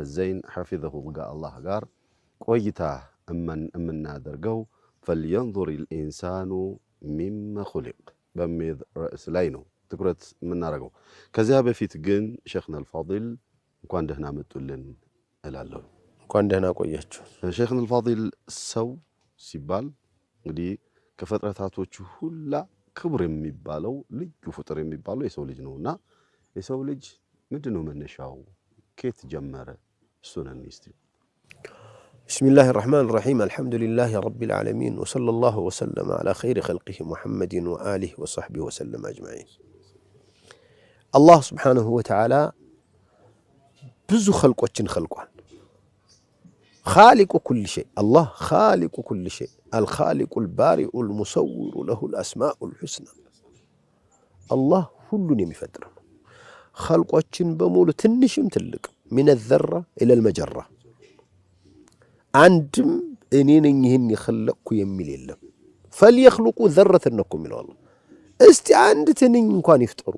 الزين حفظه الله قال قويتا أمنا درقو فلينظر الإنسان مما خلق بميذ رأس لينو تكرت من نارقو كذاب في تجن شيخنا الفاضل وكان دهنا متولن الالو كان دهنا قويتشو شيخنا الفاضل سو سيبال دي كفتراتاتوچ ሁላ ክብር የሚባለው ልዩ ፍጥር የሚባለው የሰው ልጅ ነውና የሰው ልጅ ምንድነው መነሻው ከየት ጀመረ እሱን እንስቲ بسم الله الرحمن الرحيم الحمد لله رب العالمين وصلى الله وسلم على خير خلقه محمد وآله وصحبه وسلم أجمعين الله سبحانه وتعالى بزو خلقوችን خلقوان خالق كل شيء الله خالق كل شيء الخالق البارئ المصور له الأسماء الحسنى الله كلن يفطر خلقوችን በሙሉ ትንሽም ትልቅ من الذرة إلى المجرة عندم እኔን ይህን ይخلقኩ የሚል የለም فليخلقوا ذرة እንኩም ይላል እስቲ አንድ ትንኝ እንኳን ይፍጠሩ